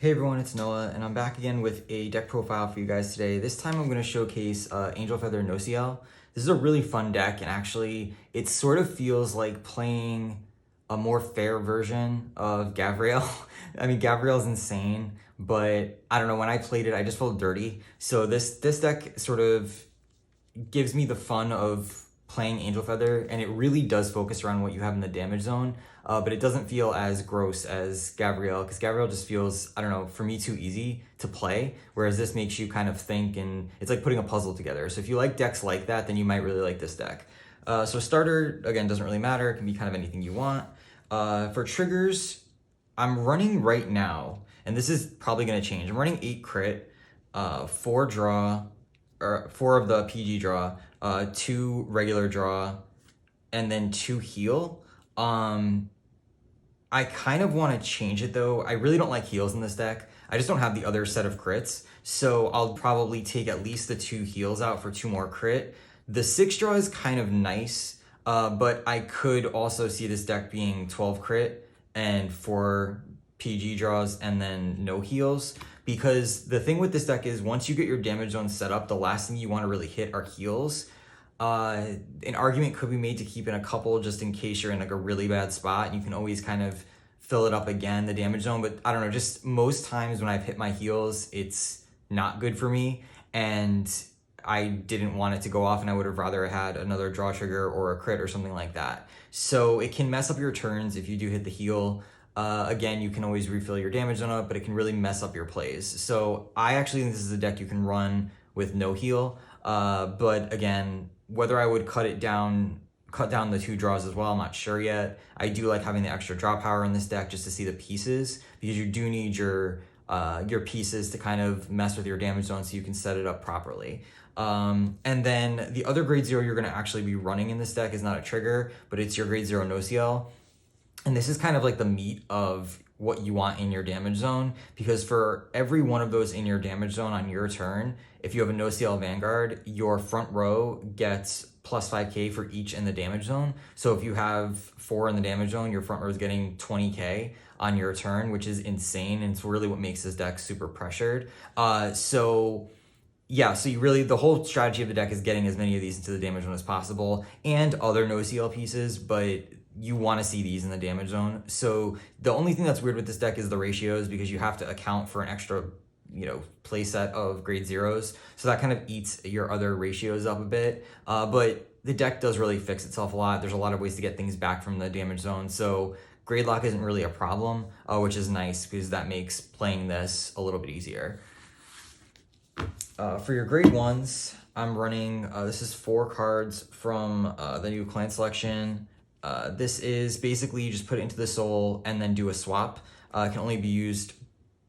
Hey everyone, it's Noah, and I'm back again with a deck profile for you guys today. This time I'm going to showcase Angel Feather Nociel. This is a really fun deck, and actually it sort of feels like playing a more fair version of Gavriel. I mean, Gavriel's insane, but I don't know, when I played it, I just felt dirty. So this deck sort of gives me the fun of playing Angel Feather, and it really does focus around what you have in the damage zone, but it doesn't feel as gross as Gabrielle, because Gabrielle just feels, I don't know, for me too easy to play, whereas this makes you kind of think, and it's like putting a puzzle together. So if you like decks like that, then you might really like this deck. So starter, again, doesn't really matter. It can be kind of anything you want. For triggers, I'm running right now, and this is probably going to change. I'm running 8 crit, 4 draw, or 4 of the PG draw, 2 regular draw, and then 2 heal. I kind of want to change it though. I really don't like heals in this deck. I just don't have the other set of crits, so I'll probably take at least the 2 heals out for 2 more crit. The 6 draw is kind of nice, but I could also see this deck being 12 crit and 4 PG draws and then no heals, because the thing with this deck is once you get your damage zone set up, the last thing you want to really hit are heals. An argument could be made to keep in a couple just in case you're in like a really bad spot, and you can always kind of fill it up again, the damage zone. But I don't know, just most times when I've hit my heals, it's not good for me, and I didn't want it to go off, and I would have rather had another draw trigger or a crit or something like that. So it can mess up your turns if you do hit the heal. Again, you can always refill your damage zone up, but it can really mess up your plays. So I actually think this is a deck you can run with no heal. But again, whether I would cut down the 2 draws as well, I'm not sure yet. I do like having the extra draw power in this deck just to see the pieces, because you do need your pieces to kind of mess with your damage zone so you can set it up properly. And then the other grade 0 you're going to actually be running in this deck is not a trigger, but it's your grade 0 Nociel. And this is kind of like the meat of what you want in your damage zone, because for every one of those in your damage zone on your turn, if you have a Nociel Vanguard, your front row gets plus 5k for each in the damage zone. So if you have 4 in the damage zone, your front row is getting 20k on your turn, which is insane, and it's really what makes this deck super pressured. So you really, the whole strategy of the deck is getting as many of these into the damage zone as possible, and other Nociel pieces, but you want to see these in the damage zone. So the only thing that's weird with this deck is the ratios, because you have to account for an extra, play set of grade 0s. So that kind of eats your other ratios up a bit. But the deck does really fix itself a lot. There's a lot of ways to get things back from the damage zone. So grade lock isn't really a problem, which is nice, because that makes playing this a little bit easier. For your grade 1s, I'm running, this is 4 cards from the new clan selection. This is basically you just put it into the soul and then do a swap. It can only be used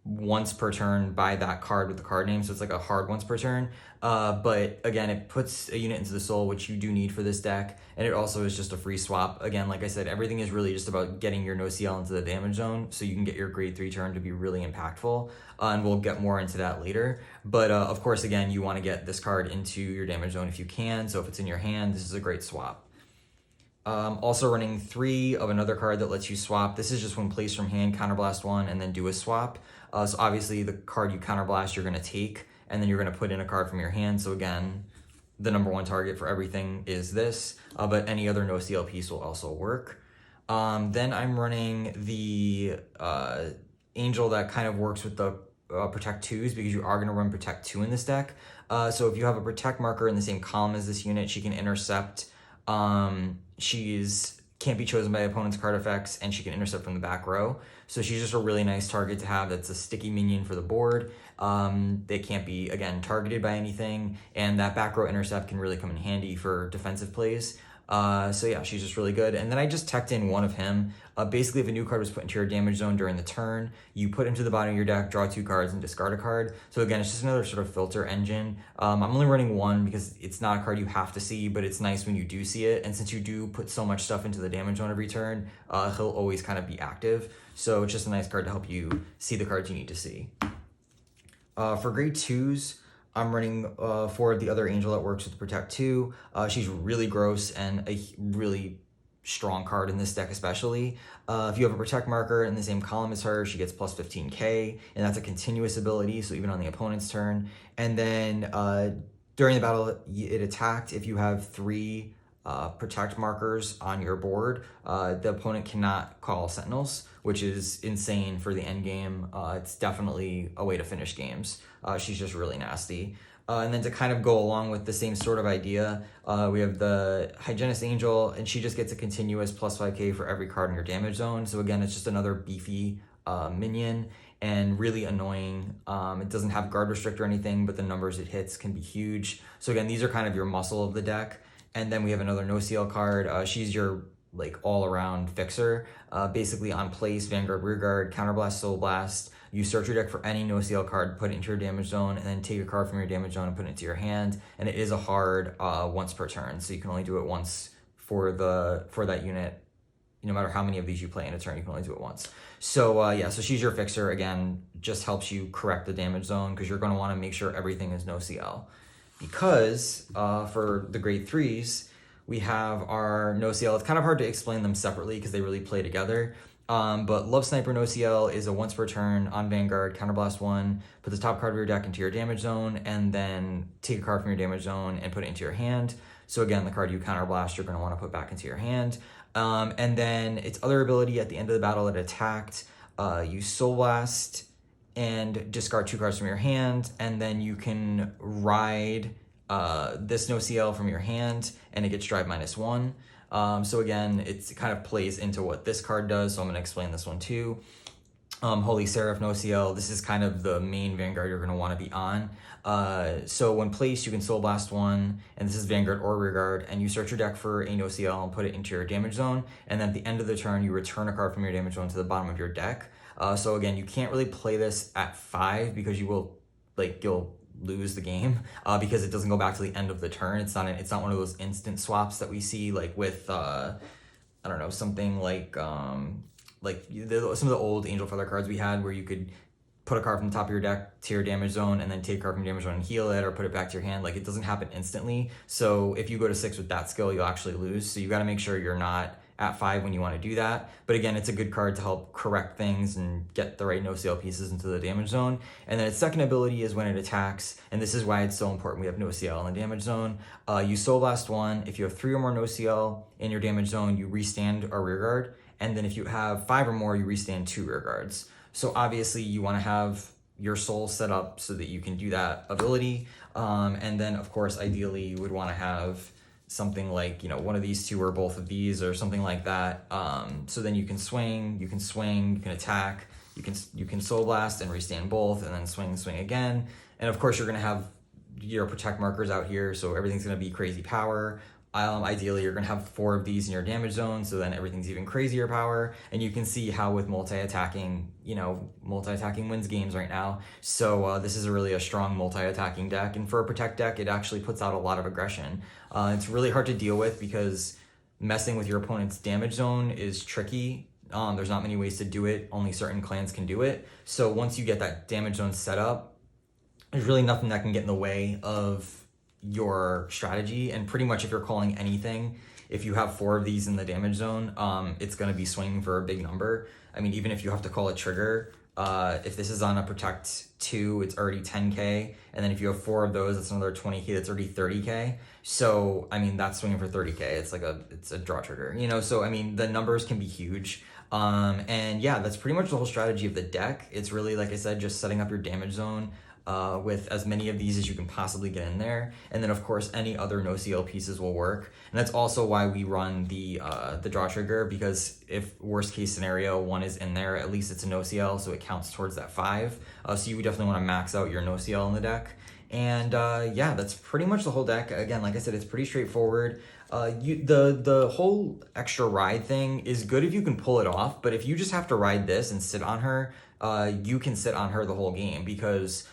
once per turn by that card with the card name, so it's like a hard once per turn. But again, it puts a unit into the soul, which you do need for this deck, and it also is just a free swap. Again, like I said, everything is really just about getting your Nociel into the damage zone so you can get your grade 3 turn to be really impactful, and we'll get more into that later. But of course, again, you want to get this card into your damage zone if you can, so if it's in your hand, this is a great swap. Also running 3 of another card that lets you swap. This is just when placed from hand, counterblast 1, and then do a swap. So obviously the card you counterblast, you're going to take, and then you're going to put in a card from your hand. So again, the number 1 target for everything is this, but any other Nociel piece will also work. Then I'm running the Angel that kind of works with the Protect 2s, because you are going to run Protect 2 in this deck. So if you have a Protect marker in the same column as this unit, she can intercept. She's can't be chosen by opponent's card effects, and she can intercept from the back row. So she's just a really nice target to have. That's a sticky minion for the board. They can't be, again, targeted by anything, and that back row intercept can really come in handy for defensive plays. So yeah, she's just really good. And then I just teched in 1 of him. Basically, if a new card was put into your damage zone during the turn, you put him to the bottom of your deck, draw 2 cards, and discard a card. So again, it's just another sort of filter engine. I'm only running 1 because it's not a card you have to see, but it's nice when you do see it. And since you do put so much stuff into the damage zone every turn, he'll always kind of be active. So it's just a nice card to help you see the cards you need to see. For grade 2s, I'm running 4 of the other Angel that works with Protect 2. She's really gross and a really strong card in this deck especially. If you have a protect marker in the same column as her, she gets plus 15k, and that's a continuous ability, so even on the opponent's turn. And then during the battle it attacked, if you have 3 protect markers on your board, the opponent cannot call sentinels, which is insane for the end game. It's definitely a way to finish games. She's just really nasty. And then to kind of go along with the same sort of idea, we have the Hygienist Angel, and she just gets a continuous plus 5k for every card in your damage zone. So again, it's just another beefy minion, and really annoying. It doesn't have guard restrict or anything, but the numbers it hits can be huge. So again, these are kind of your muscle of the deck. And then we have another Nociel card. She's your like all-around fixer. Basically on place, Vanguard, Rearguard, Counterblast, Soul Blast. You search your deck for any Nociel card, put it into your damage zone, and then take a card from your damage zone and put it into your hand. And it is a hard once per turn, so you can only do it once for that unit. No matter how many of these you play in a turn, you can only do it once. So yeah, so she's your fixer. Again, just helps you correct the damage zone, because you're going to want to make sure everything is Nociel. Because for the grade 3s, we have our Nociel. It's kind of hard to explain them separately because they really play together. But Love Sniper Nociel is a once per turn on Vanguard, Counterblast 1, put the top card of your deck into your damage zone, and then take a card from your damage zone and put it into your hand. So again, the card you Counterblast, you're going to want to put back into your hand. And then its other ability at the end of the battle, it attacked, you Soul Blast and discard 2 cards from your hand, and then you can ride this Nociel from your hand, and it gets drive -1. So again, it kind of plays into what this card does, so I'm going to explain this one too. Holy Seraph Nociel, this is kind of the main Vanguard you're going to want to be on. So when placed, you can Soul Blast 1, and this is Vanguard or Rearguard, and you search your deck for a Nociel and put it into your damage zone, and then at the end of the turn, you return a card from your damage zone to the bottom of your deck. So again, you can't really play this at 5 because you'll lose the game because it doesn't go back to the end of the turn. It's not one of those instant swaps that we see like with I don't know, something like some of the old Angel Feather cards we had, where you could put a card from the top of your deck to your damage zone and then take a card from your damage zone and heal it, or put it back to your hand. Like, it doesn't happen instantly. So if you go to 6 with that skill, you'll actually lose. So you got to make sure you're not at 5 when you want to do that. But again, it's a good card to help correct things and get the right Nociel pieces into the damage zone. And then its second ability is when it attacks, and this is why it's so important we have Nociel in the damage zone. You Soul Blast 1. If you have 3 or more Nociel in your damage zone, you restand a Rearguard. And then if you have 5 or more, you restand 2 Rearguards. So obviously you want to have your soul set up so that you can do that ability. And then of course, ideally you would want to have something like, one of these 2 or both of these or something like that. So then you can swing, you can attack, you can Soul Blast and restand both, and then swing again. And of course you're going to have your protect markers out here, so everything's going to be crazy power. Ideally you're going to have 4 of these in your damage zone, so then everything's even crazier power. And you can see how with multi-attacking wins games right now. So this is really a strong multi-attacking deck, and for a protect deck, it actually puts out a lot of aggression. It's really hard to deal with because messing with your opponent's damage zone is tricky. There's not many ways to do it. Only certain clans can do it. So once you get that damage zone set up, there's really nothing that can get in the way of your strategy. And pretty much if you're calling anything, if you have 4 of these in the damage zone, it's going to be swinging for a big number. I mean, even if you have to call a trigger, if this is on a protect 2, it's already 10k, and then if you have 4 of those, that's another 20k. That's already 30k. So I mean, that's swinging for 30k. It's a draw trigger, so I mean, the numbers can be huge. And yeah, that's pretty much the whole strategy of the deck. It's really, like I said, just setting up your damage zone with as many of these as you can possibly get in there, and then of course any other Nociel pieces will work. And that's also why we run the draw trigger, because if worst case scenario 1 is in there, at least it's a Nociel, so it counts towards that 5. So you would definitely want to max out your Nociel in the deck. And yeah, that's pretty much the whole deck. Again, like I said, it's pretty straightforward. The whole extra ride thing is good if you can pull it off, but if you just have to ride this and sit on her, you can sit on her the whole game, because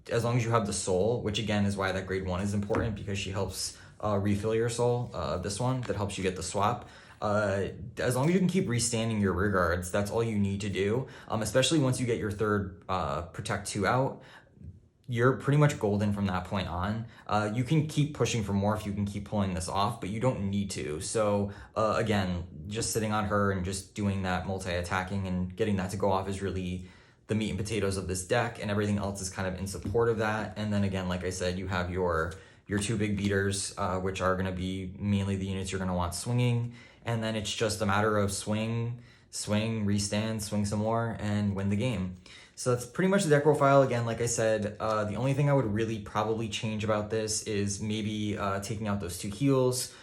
as long as you have the soul, which again is why that grade 1 is important, because she helps refill your soul, this one that helps you get the swap. As long as you can keep restanding your Rearguards, that's all you need to do, especially once you get your third protect 2 out. you're pretty much golden from that point on. You can keep pushing for more if you can keep pulling this off, but you don't need to. So again, just sitting on her and just doing that multi-attacking and getting that to go off is really the meat and potatoes of this deck, and everything else is kind of in support of that. And then again, like I said, you have your two big beaters, which are going to be mainly the units you're going to want swinging, and then it's just a matter of swing, restand, swing some more, and win the game. So that's pretty much the deck profile. Again, like I said, the only thing I would really probably change about this is maybe taking out those 2 heals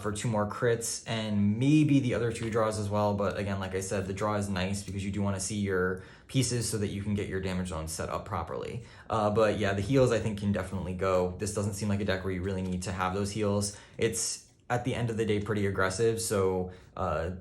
for 2 more crits, and maybe the other 2 draws as well. But again, like I said, the draw is nice because you do want to see your pieces so that you can get your damage zone set up properly. But yeah, the heals I think can definitely go. This doesn't seem like a deck where you really need to have those heals. It's at the end of the day pretty aggressive, so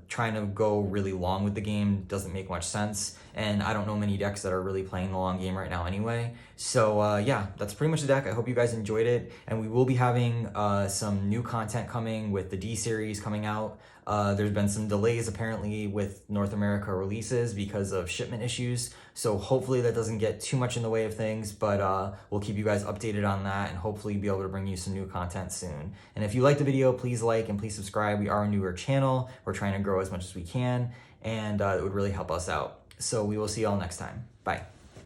trying to go really long with the game doesn't make much sense, and I don't know many decks that are really playing the long game right now anyway. So yeah, that's pretty much the deck. I hope you guys enjoyed it, and we will be having some new content coming with the D series coming out. There's been some delays apparently with North America releases because of shipment issues, so hopefully that doesn't get too much in the way of things, but we'll keep you guys updated on that and hopefully be able to bring you some new content soon. And if you liked the video, please like and please subscribe. We are a newer channel. We're trying to grow as much as we can, and it would really help us out. So we will see y'all next time. Bye.